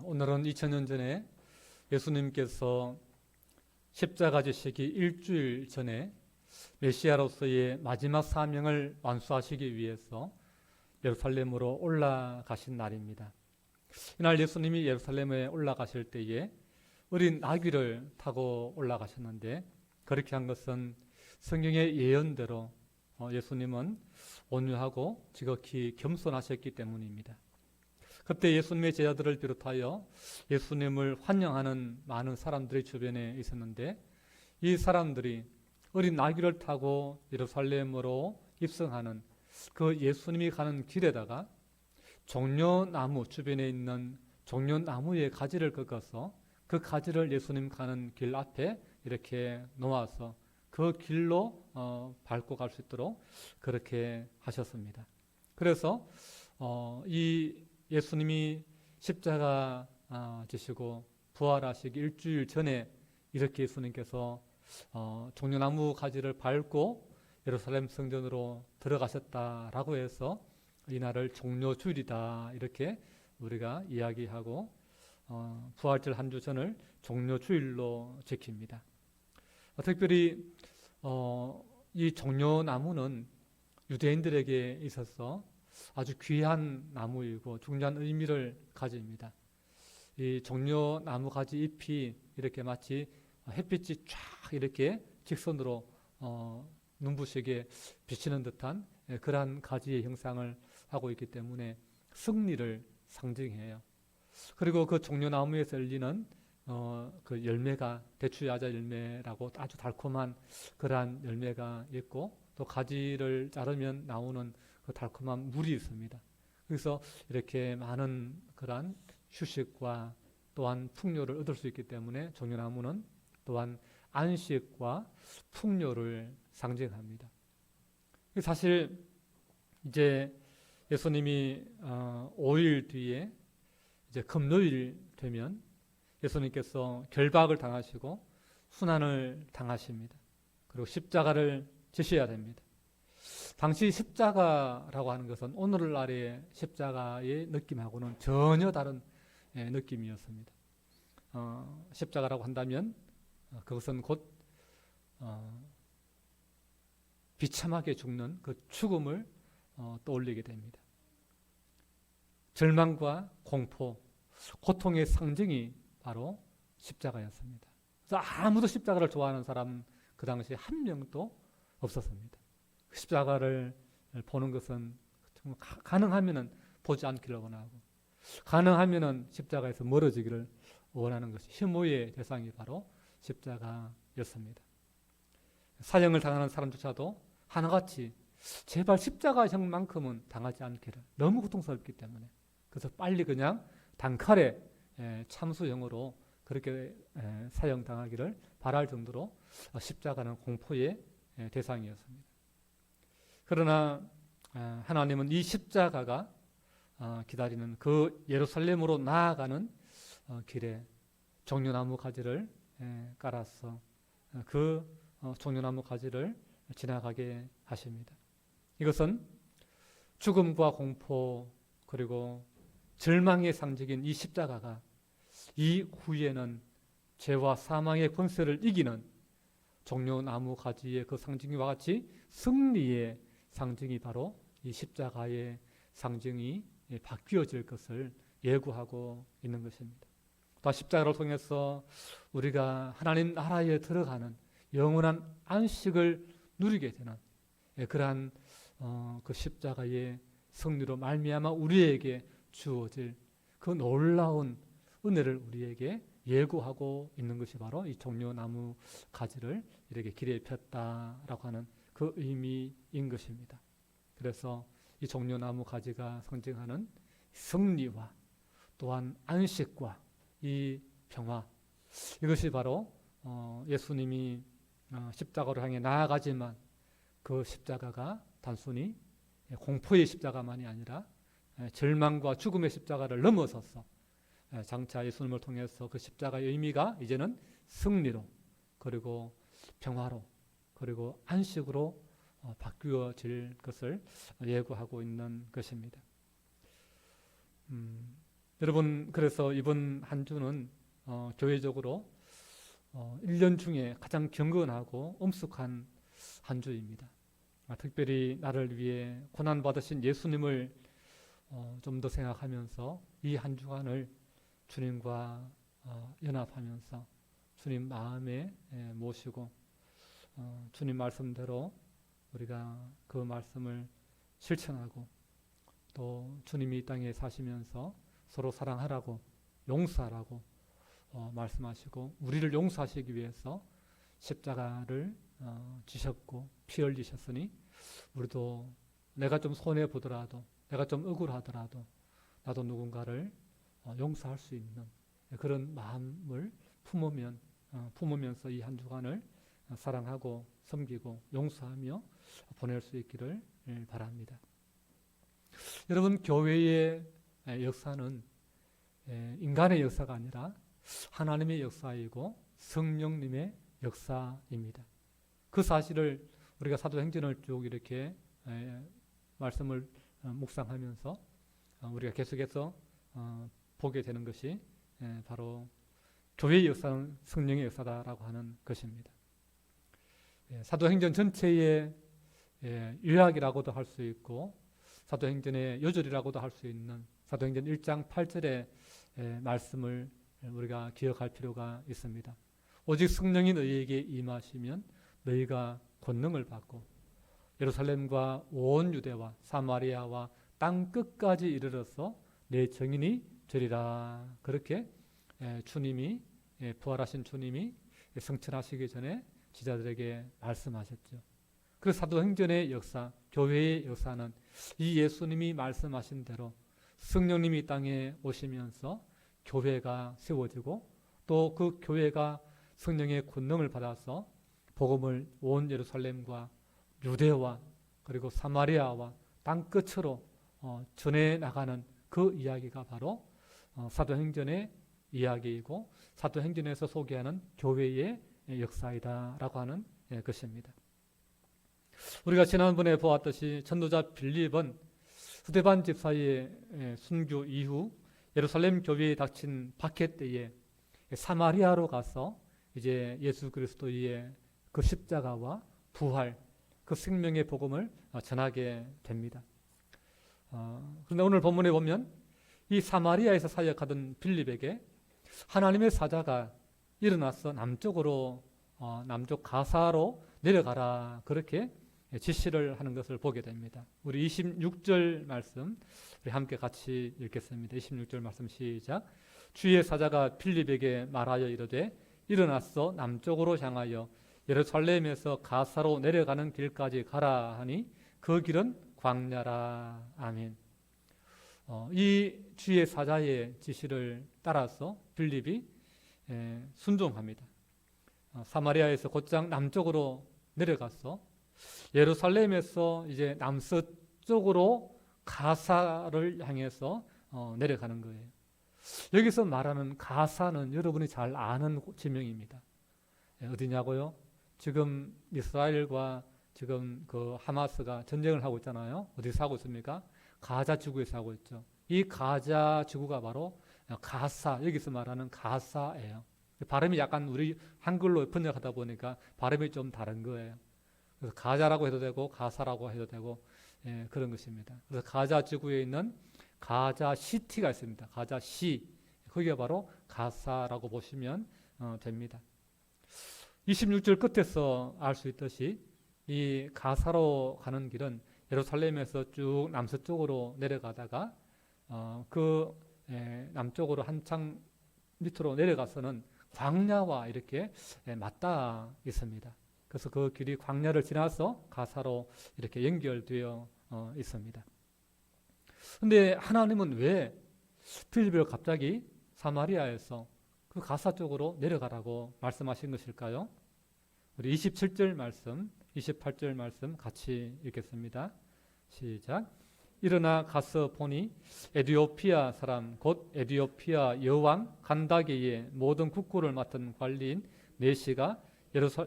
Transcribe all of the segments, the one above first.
오늘은 2000년 전에 예수님께서 십자가 지시기 일주일 전에 메시아로서의 마지막 사명을 완수하시기 위해서 예루살렘으로 올라가신 날입니다. 이날 예수님이 예루살렘에 올라가실 때에 어린 나귀를 타고 올라가셨는데, 그렇게 한 것은 성경의 예언대로 예수님은 온유하고 지극히 겸손하셨기 때문입니다. 그때 예수님의 제자들을 비롯하여 예수님을 환영하는 많은 사람들이 주변에 있었는데, 이 사람들이 어린 나귀를 타고 예루살렘으로 입성하는 그 예수님이 가는 길에다가 종려나무, 주변에 있는 종려나무의 가지를 꺾어서 그 가지를 예수님 가는 길 앞에 이렇게 놓아서 그 길로 밟고 갈 수 있도록 그렇게 하셨습니다. 그래서 이 예수님이 십자가 지시고 부활하시기 일주일 전에 이렇게 예수님께서 종려나무 가지를 밟고 예루살렘 성전으로 들어가셨다라고 해서 이날을 종려주일이다 이렇게 우리가 이야기하고 부활절 한 주 전을 종려주일로 지킵니다. 특별히 이 종려나무는 유대인들에게 있어서 아주 귀한 나무이고 중요한 의미를 가집니다. 이 종려나무 가지 잎이 이렇게 마치 햇빛이 쫙 이렇게 직선으로 눈부시게 비치는 듯한 그러한 가지의 형상을 하고 있기 때문에 승리를 상징해요. 그리고 그 종려나무에서 열리는 그 열매가 대추야자 열매라고 아주 달콤한 그러한 열매가 있고, 또 가지를 자르면 나오는 그 달콤한 물이 있습니다. 그래서 이렇게 많은 그러한 휴식과 또한 풍요를 얻을 수 있기 때문에 종려나무는 또한 안식과 풍요를 상징합니다. 사실 이제 예수님이 5일 뒤에 이제 금요일 되면 예수님께서 결박을 당하시고 순환을 당하십니다. 그리고 십자가를 지셔야 됩니다. 당시 십자가라고 하는 것은 오늘날의 십자가의 느낌하고는 전혀 다른 느낌이었습니다. 십자가라고 한다면 그것은 곧 비참하게 죽는 그 죽음을 떠올리게 됩니다. 절망과 공포, 고통의 상징이 바로 십자가였습니다. 그래서 아무도 십자가를 좋아하는 사람 그 당시에 한 명도 없었습니다. 십자가를 보는 것은 가능하면은 보지 않기를 원하고, 가능하면은 십자가에서 멀어지기를 원하는 것이 혐오의 대상이 바로 십자가였습니다. 사형을 당하는 사람조차도 하나같이 제발 십자가형만큼은 당하지 않기를, 너무 고통스럽기 때문에. 그래서 빨리 그냥 단칼에 참수형으로 그렇게 사형당하기를 바랄 정도로 십자가는 공포의 대상이었습니다. 그러나 하나님은 이 십자가가 기다리는 그 예루살렘으로 나아가는 길에 종려나무 가지를 깔아서 그 종려나무 가지를 지나가게 하십니다. 이것은 죽음과 공포 그리고 절망의 상징인 이 십자가가 이 후에는 죄와 사망의 권세를 이기는 종려나무 가지의 그 상징과 같이 승리의 상징이 바로 이 십자가의 상징이 바뀌어질 것을 예고하고 있는 것입니다. 또 십자가를 통해서 우리가 하나님 나라에 들어가는 영원한 안식을 누리게 되는 그러한 그 십자가의 승리로 말미암아 우리에게 주어질 그 놀라운 은혜를 우리에게 예고하고 있는 것이 바로 이 종려나무 가지를 이렇게 길에 폈다라고 하는 그 의미인 것입니다. 그래서 이 종려나무 가지가 상징하는 승리와 또한 안식과 이 평화, 이것이 바로 예수님이 십자가로 향해 나아가지만 그 십자가가 단순히 공포의 십자가만이 아니라 절망과 죽음의 십자가를 넘어서서 장차 예수님을 통해서 그 십자가의 의미가 이제는 승리로 그리고 평화로 그리고 안식으로 바뀌어질 것을 예고하고 있는 것입니다. 여러분, 그래서 이번 한 주는 교회적으로 1년 중에 가장 경건하고 엄숙한 한 주입니다. 특별히 나를 위해 고난받으신 예수님을 좀 더 생각하면서 이 한 주간을 주님과 연합하면서 주님 마음에 모시고 주님 말씀대로 우리가 그 말씀을 실천하고 또 주님이 이 땅에 사시면서 서로 사랑하라고 용서하라고 말씀하시고 우리를 용서하시기 위해서 십자가를 지셨고 피 흘리셨으니 우리도 내가 좀 손해 보더라도 내가 좀 억울하더라도 나도 누군가를 용서할 수 있는 그런 마음을 품으면서 이 한 주간을 사랑하고 섬기고 용서하며 보낼 수 있기를 바랍니다. 여러분, 교회의 역사는 인간의 역사가 아니라 하나님의 역사이고 성령님의 역사입니다. 그 사실을 우리가 사도행전을 쭉 이렇게 말씀을 묵상하면서 우리가 계속해서 보게 되는 것이 바로 교회의 역사는 성령의 역사다라고 하는 것입니다. 사도행전 전체의 요약이라고도 할 수 있고 사도행전의 요절이라고도 할 수 있는 사도행전 1장 8절의 말씀을 우리가 기억할 필요가 있습니다. 오직 성령이 너희에게 임하시면 너희가 권능을 받고 예루살렘과 온 유대와 사마리아와 땅 끝까지 이르러서 내 증인이 되리라. 그렇게 주님이 부활하신 주님이 성천하시기 전에 지자들에게 말씀하셨죠. 그래서 사도행전의 역사, 교회의 역사는 이 예수님이 말씀하신 대로 성령님이 이 땅에 오시면서 교회가 세워지고 또 그 교회가 성령의 권능을 받아서 복음을 온 예루살렘과 유대와 그리고 사마리아와 땅 끝으로 전해 나가는 그 이야기가 바로 사도행전의 이야기이고 사도행전에서 소개하는 교회의 역사이다라고 하는 것입니다. 우리가 지난번에 보았듯이 전도자 빌립은 스데반 집사의 순교 이후 예루살렘 교회에 닥친 박해 때에 사마리아로 가서 이제 예수 그리스도의 그 십자가와 부활, 그 생명의 복음을 전하게 됩니다. 그런데 오늘 본문에 보면 이 사마리아에서 사역하던 빌립에게 하나님의 사자가 일어나서 남쪽 가사로 내려가라 그렇게 지시를 하는 것을 보게 됩니다. 우리 26절 말씀 우리 함께 같이 읽겠습니다. 26절 말씀 시작. 주의 사자가 빌립에게 말하여 이르되 일어나서 남쪽으로 향하여 예루살렘에서 가사로 내려가는 길까지 가라 하니 그 길은 광야라. 아멘. 이 주의 사자의 지시를 따라서 빌립이 순종합니다. 사마리아에서 곧장 남쪽으로 내려가서 예루살렘에서 이제 남서쪽으로 가사를 향해서 내려가는 거예요. 여기서 말하는 가사는 여러분이 잘 아는 지명입니다. 어디냐고요? 지금 이스라엘과 지금 그 하마스가 전쟁을 하고 있잖아요. 어디서 하고 있습니까? 가자 지구에서 하고 있죠. 이 가자 지구가 바로 가사, 여기서 말하는 가사예요. 발음이 약간 우리 한글로 번역하다 보니까 발음이 좀 다른 거예요. 그래서 가자라고 해도 되고 가사라고 해도 되고 그런 것입니다. 그래서 가자 지구에 있는 가자 시티가 있습니다. 가자 시, 거기가 바로 가사라고 보시면 됩니다. 26절 끝에서 알 수 있듯이 이 가사로 가는 길은 예루살렘에서 쭉 남서쪽으로 내려가다가 남쪽으로 한창 밑으로 내려가서는 광야와 이렇게 맞닿아 있습니다. 그래서 그 길이 광야를 지나서 가사로 이렇게 연결되어 있습니다. 그런데 하나님은 왜 빌립을 갑자기 사마리아에서 그 가사 쪽으로 내려가라고 말씀하신 것일까요? 우리 27절 말씀, 28절 말씀 같이 읽겠습니다. 시작. 일어나 가서 보니 에디오피아 사람 곧 에디오피아 여왕 간다게의 모든 국고를 맡은 관리인 네시가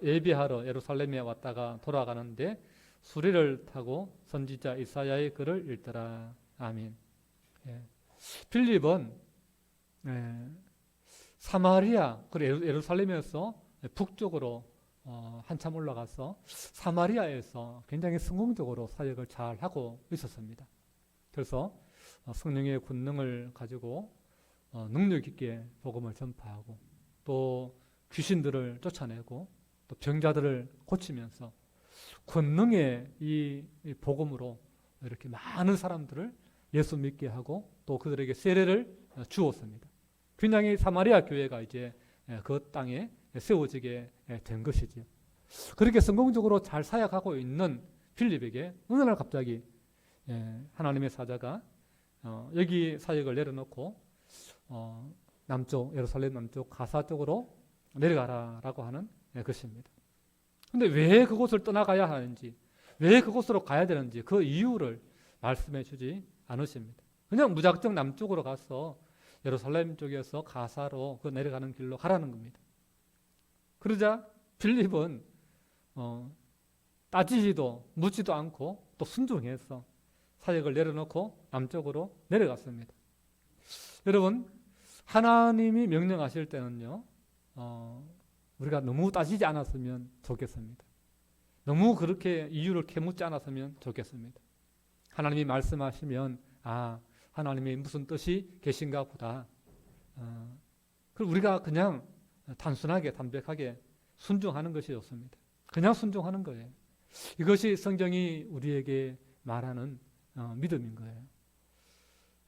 예비하러 예루살렘에 왔다가 돌아가는데 수레를 타고 선지자 이사야의 글을 읽더라. 아멘. 필립은 사마리아, 그리고 예루살렘에서 북쪽으로 한참 올라가서 사마리아에서 굉장히 성공적으로 사역을 잘 하고 있었습니다. 그래서 성령의 권능을 가지고 능력 있게 복음을 전파하고 또 귀신들을 쫓아내고 또 병자들을 고치면서 권능의 이 복음으로 이렇게 많은 사람들을 예수 믿게 하고 또 그들에게 세례를 주었습니다. 굉장히 사마리아 교회가 이제 그 땅에 세워지게 된 것이지요. 그렇게 성공적으로 잘 사역하고 있는 필립에게 어느 날 갑자기 하나님의 사자가 여기 사역을 내려놓고 남쪽 예루살렘 남쪽 가사 쪽으로 내려가라라고 하는 것입니다. 근데 왜 그곳을 떠나가야 하는지, 왜 그곳으로 가야 되는지 그 이유를 말씀해 주지 않으십니다. 그냥 무작정 남쪽으로 가서 예루살렘 쪽에서 가사로 그 내려가는 길로 가라는 겁니다. 그러자 빌립은 따지지도 묻지도 않고 또 순종해서 사역을 내려놓고 남쪽으로 내려갔습니다. 여러분, 하나님이 명령하실 때는요, 우리가 너무 따지지 않았으면 좋겠습니다. 너무 그렇게 이유를 캐묻지 않았으면 좋겠습니다. 하나님이 말씀하시면 하나님이 무슨 뜻이 계신가 보다. 그리고 우리가 그냥 단순하게 담백하게 순종하는 것이 좋습니다. 그냥 순종하는 거예요. 이것이 성경이 우리에게 말하는 믿음인 거예요.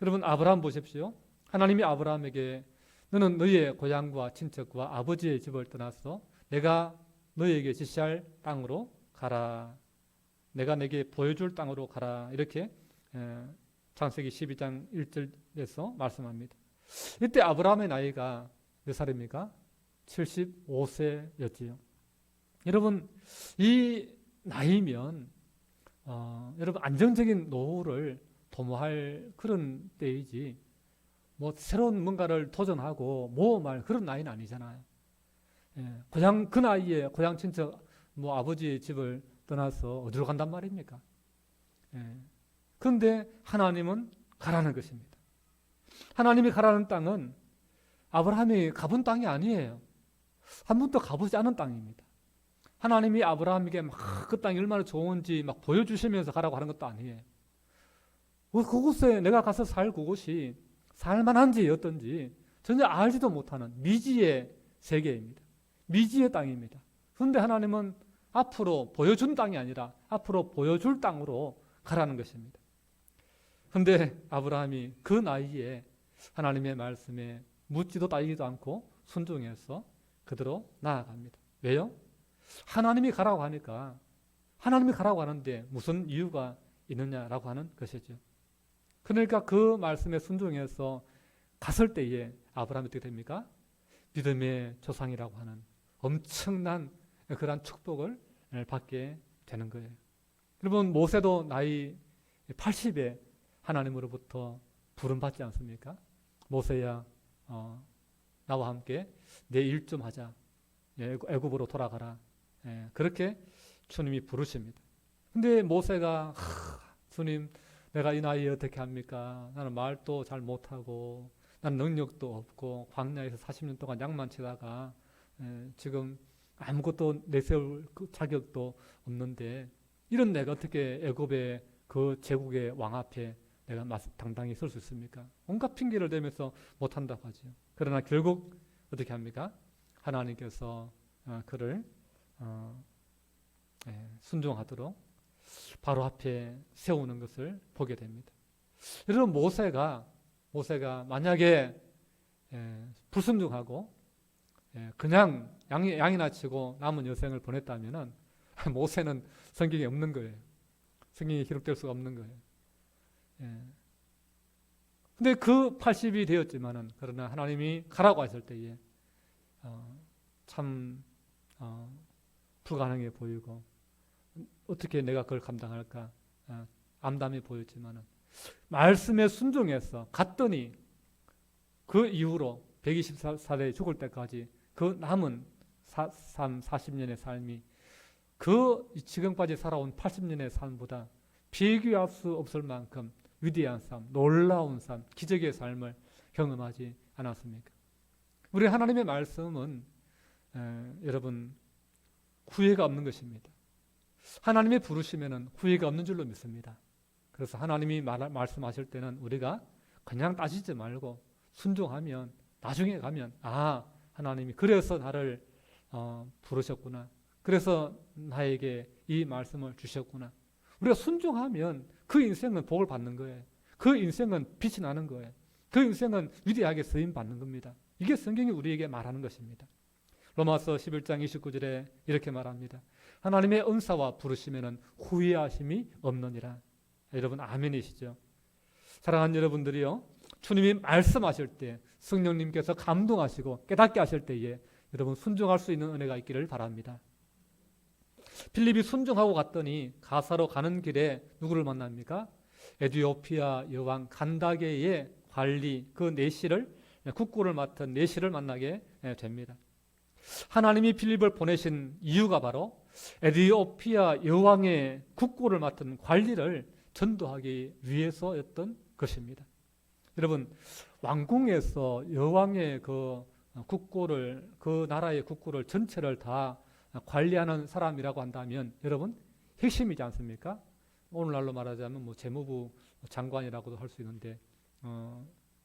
여러분, 아브라함 보십시오. 하나님이 아브라함에게 너는 너희의 고향과 친척과 아버지의 집을 떠나서 내가 너희에게 지시할 땅으로 가라. 내가 내게 보여줄 땅으로 가라. 이렇게 창세기 12장 1절에서 말씀합니다. 이때 아브라함의 나이가 몇 살입니까? 75세였지요. 여러분, 이 나이면 여러분 안정적인 노후를 도모할 그런 때이지 뭐 새로운 뭔가를 도전하고 모험할 그런 나이는 아니잖아요. 그냥 그 나이에 고향 친척 뭐 아버지의 집을 떠나서 어디로 간단 말입니까? 그런데 하나님은 가라는 것입니다. 하나님이 가라는 땅은 아브라함이 가본 땅이 아니에요. 한 번도 가보지 않은 땅입니다. 하나님이 아브라함에게 막 그 땅이 얼마나 좋은지 막 보여주시면서 가라고 하는 것도 아니에요. 그곳에 내가 가서 살 그곳이 살만한지 어떤지 전혀 알지도 못하는 미지의 세계입니다. 미지의 땅입니다. 그런데 하나님은 앞으로 보여준 땅이 아니라 앞으로 보여줄 땅으로 가라는 것입니다. 그런데 아브라함이 그 나이에 하나님의 말씀에 묻지도 따지지도 않고 순종해서 그대로 나아갑니다. 왜요? 하나님이 가라고 하니까 하나님이 가라고 하는데 무슨 이유가 있느냐라고 하는 것이죠. 그러니까 그 말씀에 순종해서 갔을 때에 아브라함이 어떻게 됩니까? 믿음의 조상이라고 하는 엄청난 그러한 축복을 받게 되는 거예요. 여러분, 모세도 나이 80에 하나님으로부터 부름받지 않습니까? 모세야, 나와 함께 내 일 좀 하자. 애굽으로 돌아가라. 그렇게 주님이 부르십니다. 근데 모세가 주님, 내가 이 나이에 어떻게 합니까? 나는 말도 잘 못하고 나는 능력도 없고 광야에서 40년 동안 양만 치다가 지금 아무것도 내세울 그 자격도 없는데 이런 내가 어떻게 애굽의 그 제국의 왕 앞에 내가 당당히 설 수 있습니까? 온갖 핑계를 대면서 못한다고 하죠. 그러나 결국 어떻게 합니까? 하나님께서 그를 순종하도록 바로 앞에 세우는 것을 보게 됩니다. 여러분, 모세가 만약에 불순종하고 그냥 양이나 치고 남은 여생을 보냈다면 모세는 성경에 없는 거예요. 성경에 기록될 수가 없는 거예요. 근데 그 80이 되었지만은 그러나 하나님이 가라고 하실 때에 참 불가능해 보이고 어떻게 내가 그걸 감당할까 암담해 보였지만은 말씀에 순종해서 갔더니 그 이후로 124세에 죽을 때까지 그 남은 40년의 삶이 그 지금까지 살아온 80년의 삶보다 비교할 수 없을 만큼 위대한 삶, 놀라운 삶, 기적의 삶을 경험하지 않았습니까? 우리 하나님의 말씀은 여러분 후회가 없는 것입니다. 하나님의 부르시면은 후회가 없는 줄로 믿습니다. 그래서 하나님이 말씀하실 때는 우리가 그냥 따지지 말고 순종하면 나중에 가면 하나님이 그래서 나를 부르셨구나. 그래서 나에게 이 말씀을 주셨구나. 우리가 순종하면 그 인생은 복을 받는 거예요. 그 인생은 빛이 나는 거예요. 그 인생은 위대하게 쓰임 받는 겁니다. 이게 성경이 우리에게 말하는 것입니다. 로마서 11장 29절에 이렇게 말합니다. 하나님의 은사와 부르시면은 후회하심이 없느니라. 여러분 아멘이시죠? 사랑하는 여러분들이요, 주님이 말씀하실 때 성령님께서 감동하시고 깨닫게 하실 때에 여러분 순종할 수 있는 은혜가 있기를 바랍니다. 필립이 순종하고 갔더니 가사로 가는 길에 누구를 만납니까? 에티오피아 여왕 간다게의 관리 그 내시를 국고를 맡은 내시를 만나게 됩니다. 하나님이 필립을 보내신 이유가 바로 에티오피아 여왕의 국고를 맡은 관리를 전도하기 위해서였던 것입니다. 여러분 왕궁에서 여왕의 그 국고를 그 나라의 국고를 전체를 다 관리하는 사람이라고 한다면 여러분 핵심이지 않습니까? 오늘날로 말하자면 뭐 재무부 장관이라고도 할 수 있는데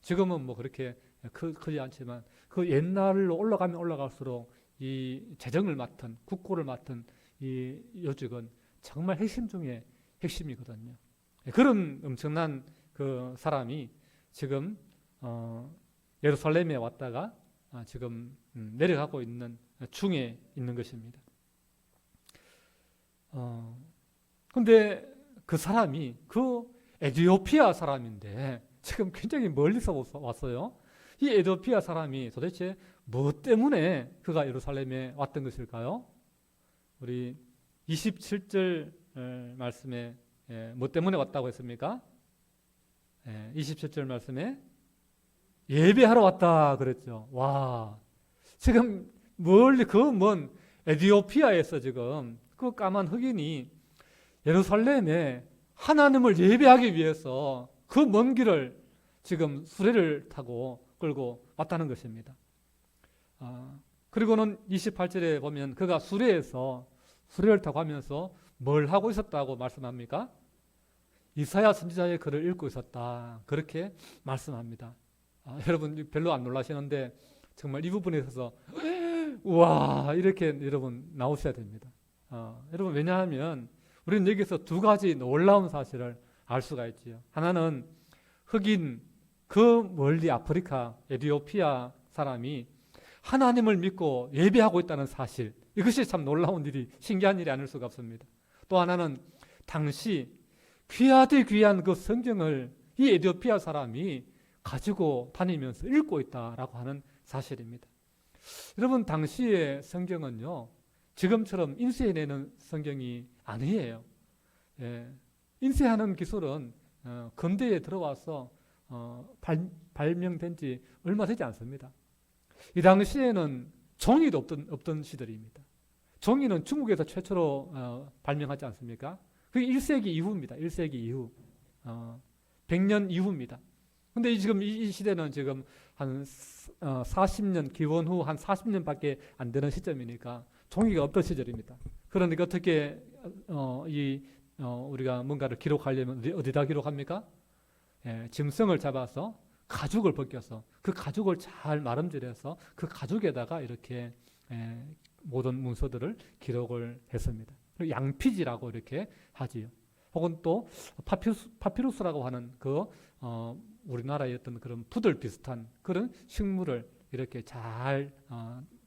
지금은 뭐 그렇게 크지 않지만 그 옛날로 올라가면 올라갈수록 이 재정을 맡은 국고를 맡은 이 요직은 정말 핵심 중에 핵심이거든요. 그런 엄청난 그 사람이 지금 예루살렘에 왔다가 지금 내려가고 있는 중에 있는 것입니다. 근데 그 사람이 그 에티오피아 사람인데 지금 굉장히 멀리서 왔어요. 이 에티오피아 사람이 도대체 뭐 때문에 그가 예루살렘에 왔던 것일까요? 우리 27절 말씀에 뭐 때문에 왔다고 했습니까? 27절 말씀에 예배하러 왔다 그랬죠. 와, 지금 멀리 그 먼 에티오피아에서 지금 그 까만 흑인이 예루살렘에 하나님을 예배하기 위해서 그 먼 길을 지금 수레를 타고 끌고 왔다는 것입니다. 그리고는 28절에 보면 그가 수레를 타고 가면서 뭘 하고 있었다고 말씀합니까? 이사야 선지자의 글을 읽고 있었다. 그렇게 말씀합니다. 여러분 별로 안 놀라시는데 정말 이 부분에 있어서 우와 이렇게 여러분 나오셔야 됩니다. 여러분 왜냐하면 우리는 여기서 두 가지 놀라운 사실을 알 수가 있지요. 하나는 흑인 그 멀리 아프리카 에티오피아 사람이 하나님을 믿고 예배하고 있다는 사실, 이것이 참 놀라운 일이 신기한 일이 아닐 수가 없습니다. 또 하나는 당시 귀하디 귀한 그 성경을 이 에티오피아 사람이 가지고 다니면서 읽고 있다라고 하는 사실입니다. 여러분 당시의 성경은요 지금처럼 인쇄해내는 성경이 아니에요. 인쇄하는 기술은 근대에 들어와서 발명된 지 얼마 되지 않습니다. 이 당시에는 종이도 없던 시절입니다. 종이는 중국에서 최초로 발명하지 않습니까? 그게 1세기 이후입니다. 1세기 이후. 100년 이후입니다. 근데 지금 이 시대는 지금 한 40년, 기원 후 한 40년밖에 안 되는 시점이니까 종이가 없던 시절입니다. 그러니까 어떻게 우리가 뭔가를 기록하려면 어디다 기록합니까? 짐승을 잡아서 가죽을 벗겨서 그 가죽을 잘 마름질해서 그 가죽에다가 이렇게 모든 문서들을 기록을 했습니다. 그리고 양피지라고 이렇게 하지요. 혹은 또 파피루스라고 하는 그 우리나라의 어떤 그런 푸들 비슷한 그런 식물을 이렇게 잘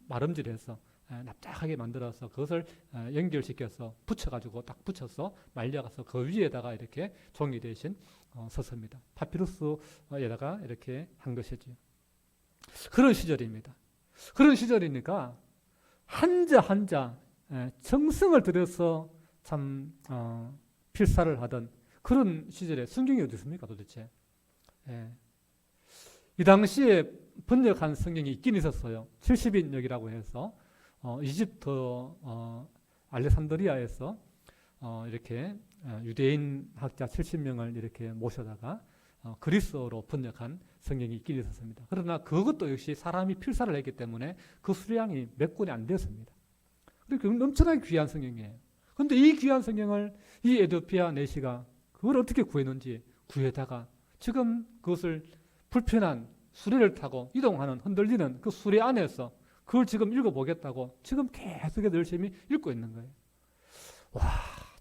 마름질해서 납작하게 만들어서 그것을 연결시켜서 붙여가지고 딱 붙여서 말려가서 그 위에다가 이렇게 종이 대신 썼습니다. 파피루스에다가 이렇게 한 것이죠. 그런 시절입니다. 그런 시절이니까 한자 한자 정성을 들여서 참 필사를 하던 그런 시절에 성경이 어디 있습니까 도대체? 이 당시에 번역한 성경이 있긴 있었어요. 70인역이라고 해서 이집트 알렉산드리아에서 이렇게 유대인 학자 70명을 이렇게 모셔다가 그리스어로 번역한 성경이 있긴 있었습니다. 그러나 그것도 역시 사람이 필사를 했기 때문에 그 수량이 몇 권이 안 되었습니다. 그리고 엄청나게 귀한 성경이에요. 그런데 이 귀한 성경을 이 에디오피아 내시가 그걸 어떻게 구했는지, 구해다가 지금 그것을 불편한 수레를 타고 이동하는, 흔들리는 그 수레 안에서 그걸 지금 읽어보겠다고 지금 계속해서 열심히 읽고 있는 거예요. 와,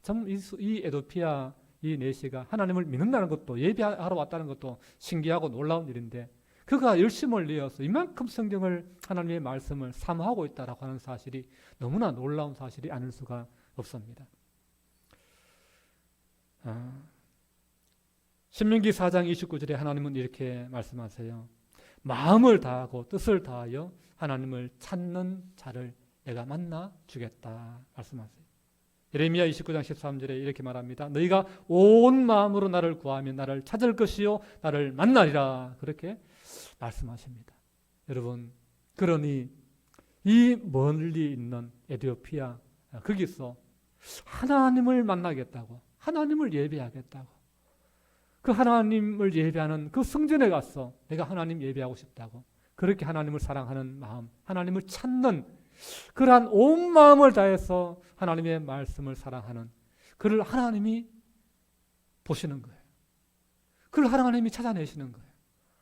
참 이 에디오피아 이 내시가 하나님을 믿는다는 것도, 예배하러 왔다는 것도 신기하고 놀라운 일인데, 그가 열심을 내어서 이만큼 성경을, 하나님의 말씀을 사모하고 있다라고 하는 사실이 너무나 놀라운 사실이 아닐 수가 없습니다. 신명기 4장 29절에 하나님은 이렇게 말씀하세요. 마음을 다하고 뜻을 다하여 하나님을 찾는 자를 내가 만나 주겠다 말씀하세요. 예레미야 29장 13절에 이렇게 말합니다. 너희가 온 마음으로 나를 구하면 나를 찾을 것이요 나를 만나리라, 그렇게 말씀하십니다. 여러분, 그러니 이 멀리 있는 에디오피아, 거기서 하나님을 만나겠다고, 하나님을 예배하겠다고, 그 하나님을 예배하는 그 성전에 가서 내가 하나님 예배하고 싶다고, 그렇게 하나님을 사랑하는 마음, 하나님을 찾는 그러한 온 마음을 다해서 하나님의 말씀을 사랑하는 그를 하나님이 보시는 거예요. 그를 하나님이 찾아내시는 거예요.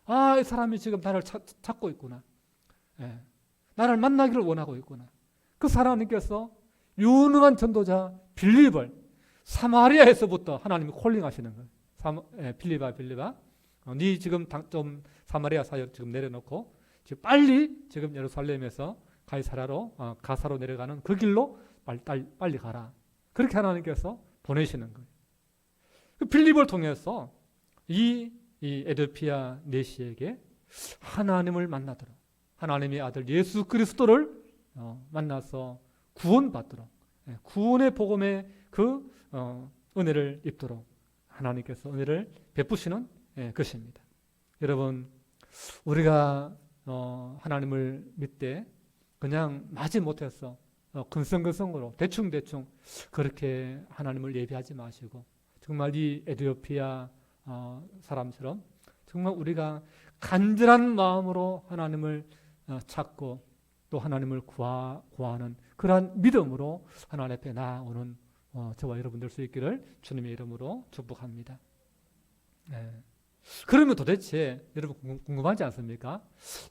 아, 이 사람이 지금 나를 찾고 있구나. 예, 나를 만나기를 원하고 있구나. 그 하나님께서 유능한 전도자 빌립을 사마리아에서부터 하나님이 콜링하시는 거예요. 빌립아, 네 지금 좀 사마리아 사역 지금 내려놓고 지금 빨리 지금 예루살렘에서 가사로 내려가는 그 길로 빨리 가라. 그렇게 하나님께서 보내시는 거예요. 그 빌립을 통해서 이 에디오피아 내시에게 하나님을 만나도록, 하나님의 아들 예수 그리스도를 만나서 구원받도록, 구원의 복음의 그 은혜를 입도록 하나님께서 은혜를 베푸시는 것입니다. 여러분, 우리가 하나님을 믿되 그냥 마지 못해서 근성근성으로 대충 그렇게 하나님을 예배하지 마시고, 정말 이 에디오피아 사람처럼 정말 우리가 간절한 마음으로 하나님을 찾고 또 하나님을 구하는 그러한 믿음으로 하나님 앞에 나아오는 저와 여러분 될 수 있기를 주님의 이름으로 축복합니다. 그러면 도대체 여러분 궁금하지 않습니까?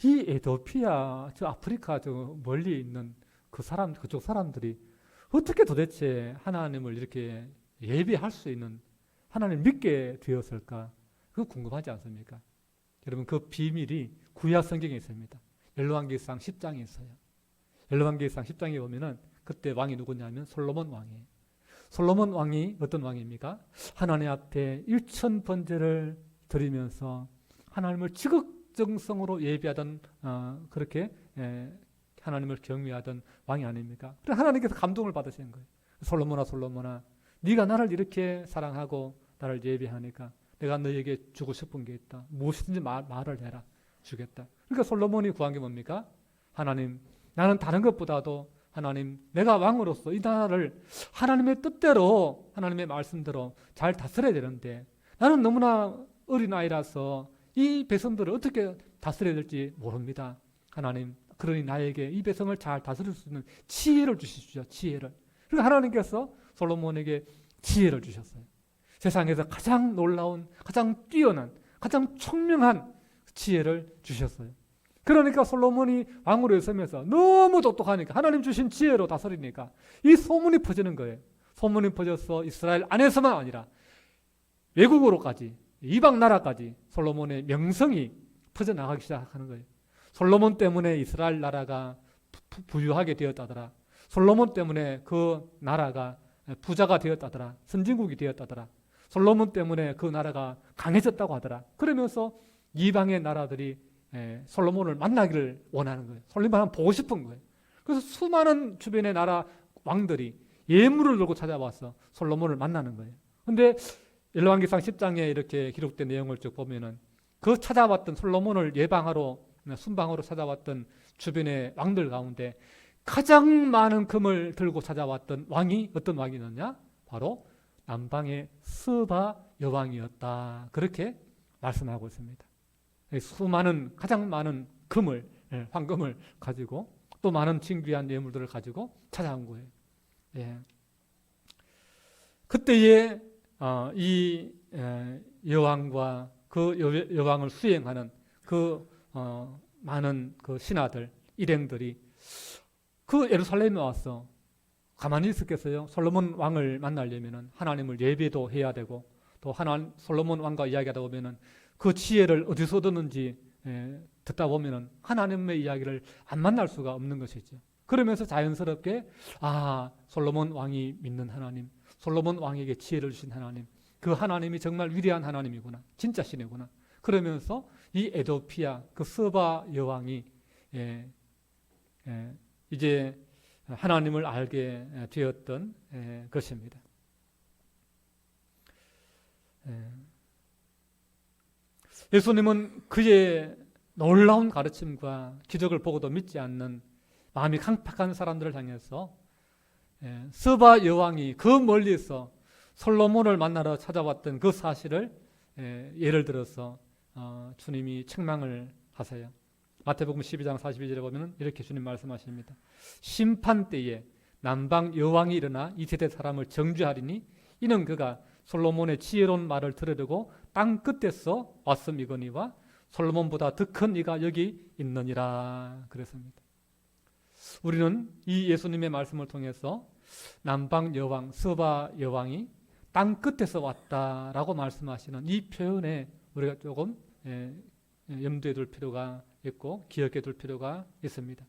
이 에디오피아, 저 아프리카 저 멀리 있는 그쪽 사람들이 어떻게 도대체 하나님을 이렇게 예배할 수 있는, 하나님을 믿게 되었을까? 그거 궁금하지 않습니까? 여러분, 그 비밀이 구약 성경에 있습니다. 열왕기상 10장에 있어요. 열왕기상 10장에 보면은 그때 왕이 누구냐면 솔로몬 왕이에요. 솔로몬 왕이 어떤 왕입니까? 하나님 앞에 1000번제를 드리면서 하나님을 지극정성으로 예배하던 그렇게 하나님을 경외하던 왕이 아닙니까? 그래서 하나님께서 감동을 받으신 거예요. 솔로몬아, 네가 나를 이렇게 사랑하고 나를 예배하니까 내가 너에게 주고 싶은 게 있다. 무엇이든지 말을 해라. 주겠다. 그러니까 솔로몬이 구한 게 뭡니까? 하나님, 나는 다른 것보다도 하나님, 내가 왕으로서 이 나라를 하나님의 뜻대로, 하나님의 말씀대로 잘 다스려야 되는데 나는 너무나 어린아이라서 이 백성들을 어떻게 다스려야 될지 모릅니다. 하나님, 그러니 나에게 이 백성을 잘 다스릴 수 있는 지혜를 주시죠. 지혜를. 그러니까 하나님께서 솔로몬에게 지혜를 주셨어요. 세상에서 가장 놀라운, 가장 뛰어난, 가장 총명한 지혜를 주셨어요. 그러니까 솔로몬이 왕으로 있으면서 너무 똑똑하니까, 하나님 주신 지혜로 다스리니까 이 소문이 퍼지는 거예요. 소문이 퍼져서 이스라엘 안에서만 아니라 외국으로까지, 이방 나라까지 솔로몬의 명성이 퍼져나가기 시작하는 거예요. 솔로몬 때문에 이스라엘 나라가 부유하게 되었다더라. 솔로몬 때문에 그 나라가 부자가 되었다더라. 선진국이 되었다더라. 솔로몬 때문에 그 나라가 강해졌다고 하더라. 그러면서 이방의 나라들이 솔로몬을 만나기를 원하는 거예요. 솔로몬을 보고 싶은 거예요. 그래서 수많은 주변의 나라 왕들이 예물을 들고 찾아와서 솔로몬을 만나는 거예요. 그런데 열왕기상 10장에 이렇게 기록된 내용을 쭉 보면은 그 찾아왔던 솔로몬을 순방으로 찾아왔던 주변의 왕들 가운데 가장 많은 금을 들고 찾아왔던 왕이 어떤 왕이었냐? 바로 남방의 스바 여왕이었다. 그렇게 말씀하고 있습니다. 수많은 가장 많은 금을 황금을 가지고 또 많은 진귀한 예물들을 가지고 찾아온 거예요. 예. 그때에 이 여왕과 그 여왕을 수행하는 그 많은 그 신하들 일행들이 그 예루살렘에 와서 가만히 있었겠어요? 솔로몬 왕을 만나려면은 하나님을 예배도 해야 되고 또 솔로몬 왕과 이야기하다 보면은 그 지혜를 어디서 얻었는지 듣다 보면은 하나님의 이야기를 안 만날 수가 없는 것이죠. 그러면서 자연스럽게 솔로몬 왕이 믿는 하나님, 솔로몬 왕에게 지혜를 주신 하나님, 그 하나님이 정말 위대한 하나님이구나, 진짜 신이구나. 그러면서 이 에도피아 그 서바 여왕이 이제 하나님을 알게 되었던 것입니다. 예수님은 그의 놀라운 가르침과 기적을 보고도 믿지 않는 마음이 강팍한 사람들을 향해서 서바 여왕이 그 멀리서 솔로몬을 만나러 찾아왔던 그 사실을 예를 들어서 주님이 책망을 하세요. 마태복음 12장 42절에 보면 이렇게 주님 말씀하십니다. 심판 때에 남방 여왕이 일어나 이 세대 사람을 정죄하리니 이는 그가 솔로몬의 지혜로운 말을 들으려고 땅 끝에서 왔음이거니와 솔로몬보다 더 큰 이가 여기 있느니라 그랬습니다. 우리는 이 예수님의 말씀을 통해서 남방 여왕 서바 여왕이 땅 끝에서 왔다라고 말씀하시는 이 표현에 우리가 조금 염두에 둘 필요가 있고 기억해 둘 필요가 있습니다.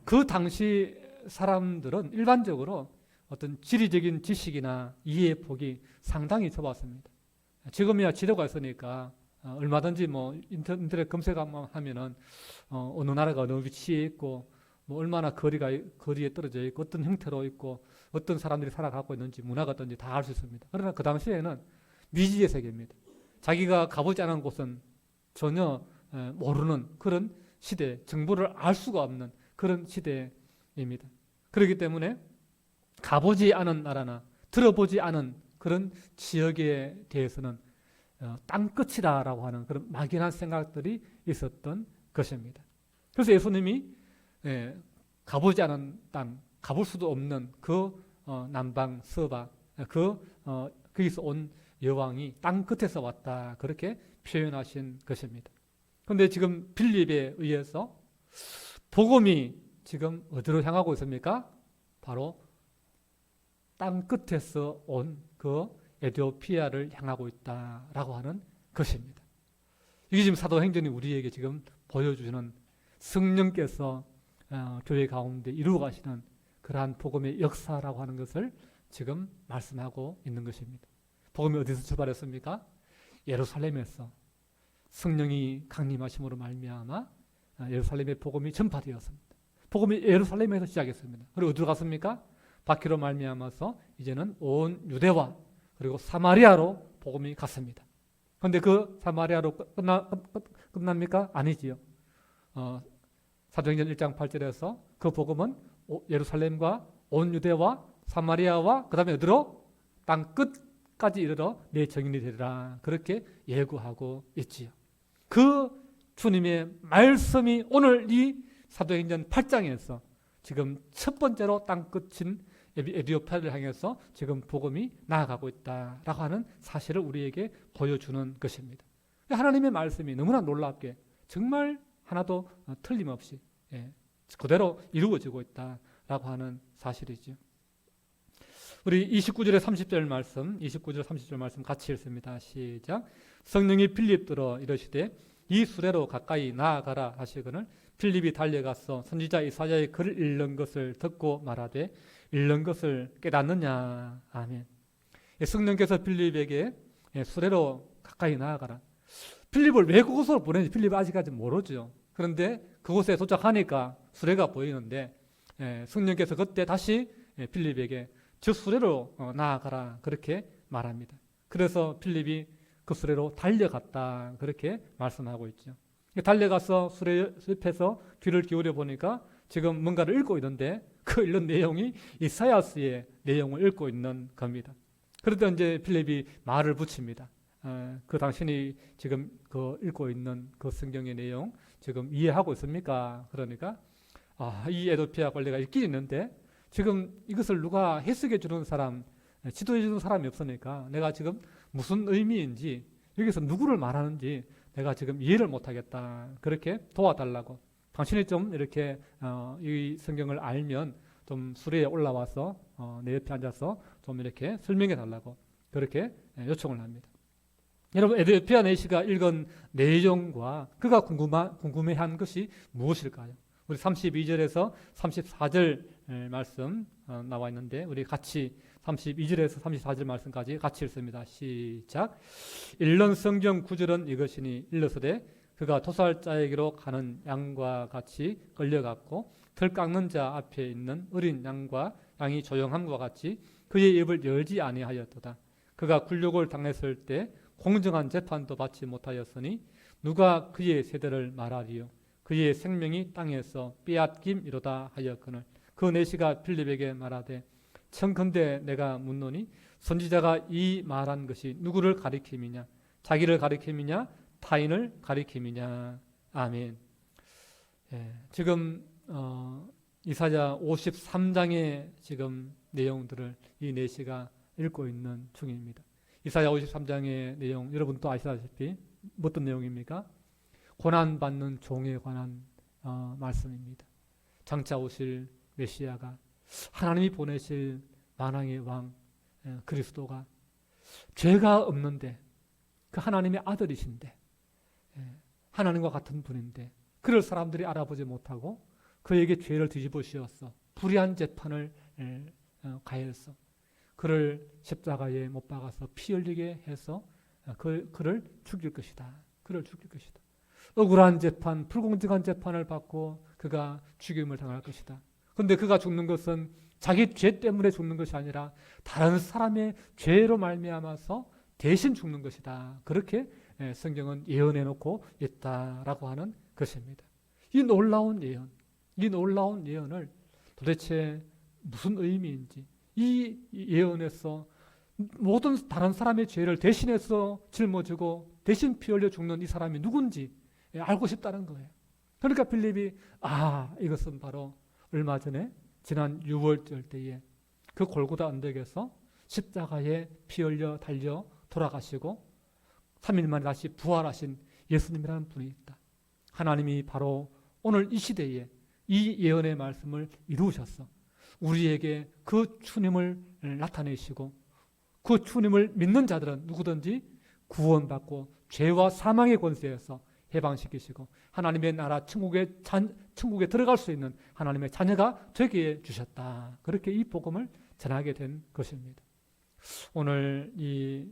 그 당시 사람들은 일반적으로 어떤 지리적인 지식이나 이해의 폭이 상당히 좁았습니다. 지금이야 지도가 있으니까 얼마든지 뭐 인터넷 검색하면은 어느 나라가 어느 위치에 있고 뭐 얼마나 거리에 떨어져 있고 어떤 형태로 있고 어떤 사람들이 살아가고 있는지 문화가 어떤지 다 알 수 있습니다. 그러나 그 당시에는 미지의 세계입니다. 자기가 가보지 않은 곳은 전혀 모르는 그런 시대, 정보를 알 수가 없는 그런 시대입니다. 그렇기 때문에 가보지 않은 나라나 들어보지 않은 그런 지역에 대해서는 땅끝이다라고 하는 그런 막연한 생각들이 있었던 것입니다. 그래서 예수님이 가보지 않은 땅, 가볼 수도 없는 그 남방 서바 거기서 온 여왕이 땅 끝에서 왔다 그렇게 표현하신 것입니다. 그런데 지금 빌립에 의해서 복음이 지금 어디로 향하고 있습니까? 바로 땅 끝에서 온 그 에티오피아를 향하고 있다라고 하는 것입니다. 이게 지금 사도행전이 우리에게 지금 보여주는 성령께서 교회 가운데 이루어 가시는 그러한 복음의 역사라고 하는 것을 지금 말씀하고 있는 것입니다. 복음이 어디서 출발했습니까? 예루살렘에서 성령이 강림하심으로 말미암아 예루살렘의 복음이 전파되었습니다. 복음이 예루살렘에서 시작했습니다. 그리고 어디로 갔습니까? 바퀴로 말미암아서 이제는 온 유대와 그리고 사마리아로 복음이 갔습니다. 그런데 그 사마리아로 끝납니까? 아니지요. 사도행전 1장 8절에서 그 복음은 예루살렘과 온 유대와 사마리아와 그 다음에 어디로? 땅 끝까지 이르러 내 증인이 되리라 그렇게 예고하고 있지요. 그 주님의 말씀이 오늘 이 사도행전 8장에서 지금 첫 번째로 땅 끝인 에티오피아를 향해서 지금 복음이 나아가고 있다라고 하는 사실을 우리에게 보여주는 것입니다. 하나님의 말씀이 너무나 놀랍게 정말 하나도 틀림없이 그대로 이루어지고 있다라고 하는 사실이죠. 우리 29절에 30절 말씀, 29절 30절 말씀 같이 읽습니다. 시작. 성령이 빌립들어 이르시되 이 수레로 가까이 나아가라 하시거늘 빌립이 달려가서 선지자 이사야의 글을 읽는 것을 듣고 말하되 읽는 것을 깨닫느냐. 아멘. 성령께서 빌립에게 수레로 가까이 나아가라. 빌립을 왜 그곳으로 보내는지 빌립이 아직까지 모르죠. 그런데 그곳에 도착하니까 수레가 보이는데 성령께서 그때 다시 빌립에게 저 수레로 나아가라 그렇게 말합니다. 그래서 빌립이 그 수레로 달려갔다 그렇게 말씀하고 있죠. 달려가서 수레 옆에서 귀를 기울여 보니까 지금 뭔가를 읽고 있는데 그 읽는 내용이 이사야스의 내용을 읽고 있는 겁니다. 그러다 이제 빌립이 말을 붙입니다. 그 당신이 지금 그 읽고 있는 그 성경의 내용 지금 이해하고 있습니까? 그러니까 이 에도피아 관리가 있긴 있는데 지금 이것을 누가 해석해 주는 사람, 지도해 주는 사람이 없으니까 내가 지금 무슨 의미인지 여기서 누구를 말하는지 내가 지금 이해를 못하겠다. 그렇게 도와달라고. 당신이 좀 이렇게 이 성경을 알면 좀 수레에 올라와서 내 옆에 앉아서 좀 이렇게 설명해 달라고 그렇게 요청을 합니다. 여러분 에도피아 내시가 읽은 내용과 그가 궁금해한 것이 무엇일까요? 우리 32절에서 34절 말씀 나와 있는데 우리 같이 32절에서 34절 말씀까지 같이 읽습니다. 시작. 읽는 성경 구절은 이것이니 일러서되 그가 토살자에게로 가는 양과 같이 끌려갔고 털 깎는 자 앞에 있는 어린 양이 조용함과 같이 그의 입을 열지 아니하였도다. 그가 굴욕을 당했을 때 공정한 재판도 받지 못하였으니 누가 그의 세대를 말하리요. 그의 생명이 땅에서 빼앗김이로다 하였거늘 그 내시가 빌립에게 말하되 청컨대 내가 묻노니 선지자가 이 말한 것이 누구를 가리킴이냐 자기를 가리킴이냐 타인을 가리킴이냐. 아멘. 지금 이사야 53장의 지금 내용들을 이 내시가 읽고 있는 중입니다. 이사야 53장의 내용 여러분 또 아시다시피 어떤 내용입니까? 고난받는 종에 관한 말씀입니다. 장차 오실 메시아가 하나님이 보내실 만왕의 왕 그리스도가 죄가 없는데 그 하나님의 아들이신데 하나님과 같은 분인데 그를 사람들이 알아보지 못하고 그에게 죄를 뒤집어 씌웠어. 불의한 재판을 가해서 그를 십자가에 못 박아서 피 흘리게 해서 그를 죽일 것이다. 그를 죽일 것이다. 억울한 재판, 불공정한 재판을 받고 그가 죽임을 당할 것이다. 그런데 그가 죽는 것은 자기 죄 때문에 죽는 것이 아니라 다른 사람의 죄로 말미암아서 대신 죽는 것이다. 그렇게 성경은 예언해 놓고 있다라고 하는 것입니다. 이 놀라운 예언을 도대체 무슨 의미인지 이 예언에서 모든 다른 사람의 죄를 대신해서 짊어지고 대신 피 흘려 죽는 이 사람이 누군지 알고 싶다는 거예요. 그러니까 빌립이 이것은 바로 얼마 전에 지난 6월절 때에 그 골고다 언덕에서 십자가에 피 흘려 달려 돌아가시고 3일 만에 다시 부활하신 예수님이라는 분이 있다. 하나님이 바로 오늘 이 시대에 이 예언의 말씀을 이루셨어. 우리에게 그 주님을 나타내시고 그 주님을 믿는 자들은 누구든지 구원받고 죄와 사망의 권세에서 해방시키시고 하나님의 나라 천국에 들어갈 수 있는 하나님의 자녀가 되게 해주셨다. 그렇게 이 복음을 전하게 된 것입니다. 오늘 이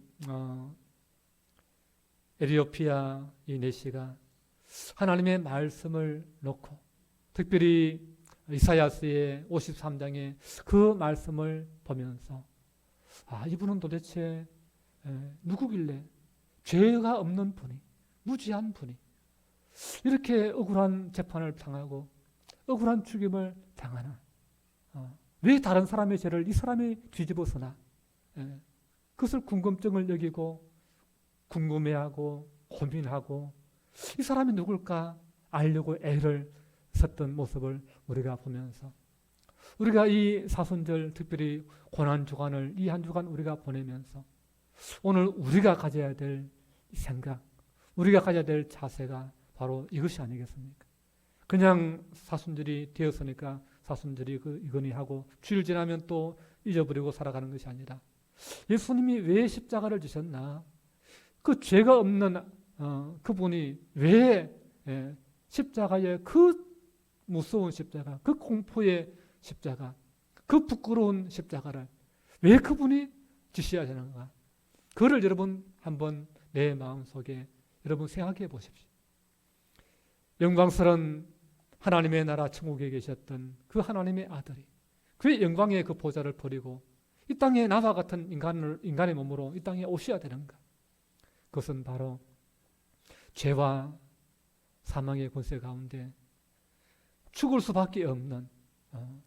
에티오피아 이 내시가 하나님의 말씀을 놓고 특별히 이사야서의 53장의 그 말씀을 보면서 이분은 도대체 누구길래 죄가 없는 분이 무지한 분이 이렇게 억울한 재판을 당하고 억울한 죽임을 당하나 왜 다른 사람의 죄를 이 사람이 뒤집어서나 그것을 궁금증을 여기고 궁금해하고 고민하고 이 사람이 누굴까 알려고 애를 썼던 모습을 우리가 보면서 우리가 이 사순절 특별히 고난주간을 이 한 주간 우리가 보내면서 오늘 우리가 가져야 될 생각 우리가 가져야 될 자세가 바로 이것이 아니겠습니까? 그냥 사순절이 되었으니까 사순절이 이거니 하고 주일 지나면 또 잊어버리고 살아가는 것이 아니라 예수님이 왜 십자가를 지셨나? 그 죄가 없는 그분이 왜 십자가에 그 무서운 십자가, 그 공포의 십자가, 그 부끄러운 십자가를 왜 그분이 지셔야 되는가? 그를 여러분 한번 내 마음속에 여러분 생각해 보십시오. 영광스러운 하나님의 나라 천국에 계셨던 그 하나님의 아들이 그의 영광의 그 보좌를 버리고 이 땅에 나와 같은 인간의 몸으로 이 땅에 오셔야 되는가? 그것은 바로 죄와 사망의 권세 가운데 죽을 수밖에 없는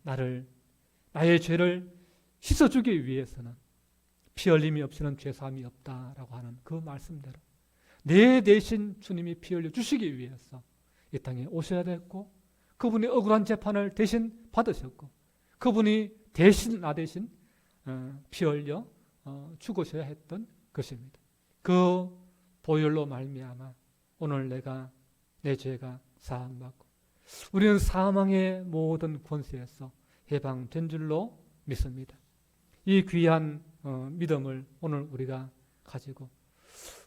나의 죄를 씻어주기 위해서는 피 흘림이 없이는 죄사함이 없다라고 하는 그 말씀대로 내 대신 주님이 피 흘려 주시기 위해서 이 땅에 오셔야 됐고, 그분이 억울한 재판을 대신 받으셨고, 그분이 대신 나 대신 피 흘려 죽으셔야 했던 것입니다. 그 보혈로 말미암아 오늘 내 죄가 사함받고 우리는 사망의 모든 권세에서 해방된 줄로 믿습니다. 이 귀한 믿음을 오늘 우리가 가지고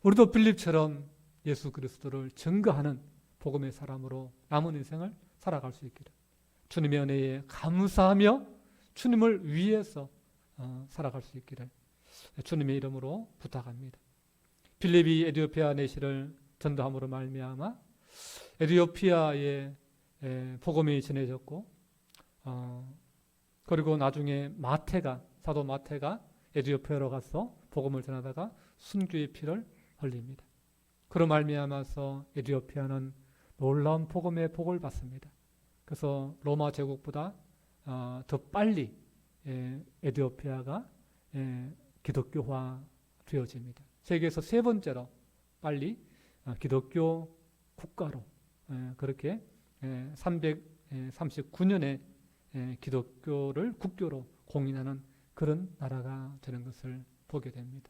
우리도 빌립처럼 예수 그리스도를 증거하는 복음의 사람으로 남은 인생을 살아갈 수 있기를 주님의 은혜에 감사하며 주님을 위해서 살아갈 수 있기를 주님의 이름으로 부탁합니다. 빌립이 에티오피아 내시를 전도함으로 말미암아 에티오피아에 복음이 전해졌고, 그리고 나중에 사도 마태가 에티오피아로 가서 복음을 전하다가 순교의 피를 흘립니다. 그로 말미암아서 에티오피아는 놀라운 복음의 복을 받습니다. 그래서 로마 제국보다 더 빨리 에티오피아가 기독교화 되어집니다. 세계에서 세 번째로 빨리 기독교 국가로 그렇게 339년에 기독교를 국교로 공인하는 그런 나라가 되는 것을 보게 됩니다.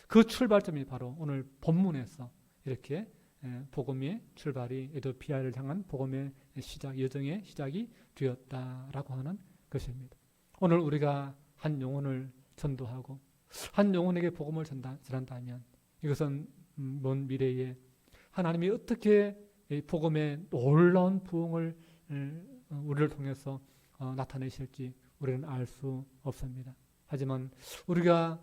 그 출발점이 바로 오늘 본문에서 이렇게 복음의 출발이 에티오피아를 향한 복음의 여정의 시작이 되었다라고 하는 것입니다. 오늘 우리가 한 영혼을 전도하고 한 영혼에게 복음을 전한다면 이것은 먼 미래에 하나님이 어떻게 이 복음의 놀라운 부흥을 우리를 통해서 나타내실지 우리는 알 수 없습니다. 하지만 우리가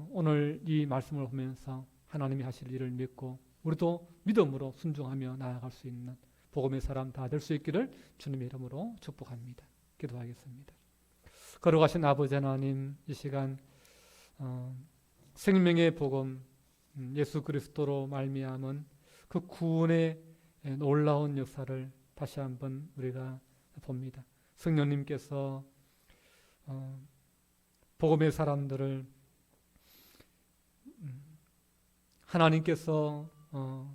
오늘 이 말씀을 보면서 하나님이 하실 일을 믿고 우리도 믿음으로 순종하며 나아갈 수 있는 복음의 사람 다 될 수 있기를 주님의 이름으로 축복합니다. 기도하겠습니다. 거룩하신 아버지 하나님, 이 시간 생명의 복음 예수 그리스도로 말미암은 그 구원의 놀라운 역사를 다시 한번 우리가 봅니다. 성령님께서 복음의 사람들을 하나님께서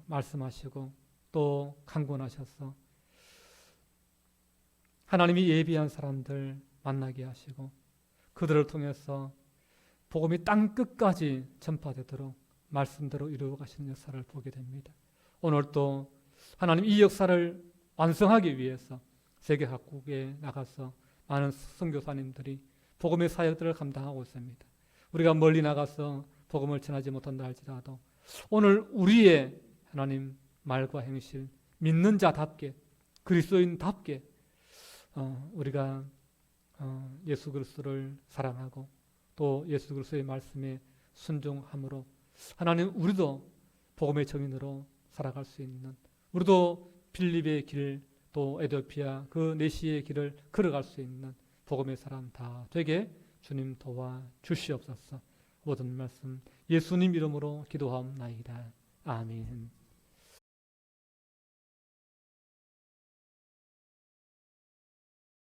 말씀하시고 또 강권하셔서 하나님이 예비한 사람들 만나게 하시고 그들을 통해서 복음이 땅 끝까지 전파되도록 말씀대로 이루어 가시는 역사를 보게 됩니다. 오늘 또 하나님 이 역사를 완성하기 위해서 세계 각국에 나가서 많은 선교사님들이 복음의 사역들을 감당하고 있습니다. 우리가 멀리 나가서 복음을 전하지 못한다 할지라도 오늘 우리의 하나님 말과 행실, 믿는 자답게 그리스도인답게 우리가 예수 그리스도를 사랑하고 또 예수 그리스도의 말씀에 순종함으로 하나님 우리도 복음의 증인으로 살아갈 수 있는, 우리도 빌립의 길 또 에티오피아 그 내시의 길을 걸어갈 수 있는 복음의 사람 다 되게 주님 도와 주시옵소서. 모든 말씀 예수님 이름으로 기도하옵나이다. 아멘.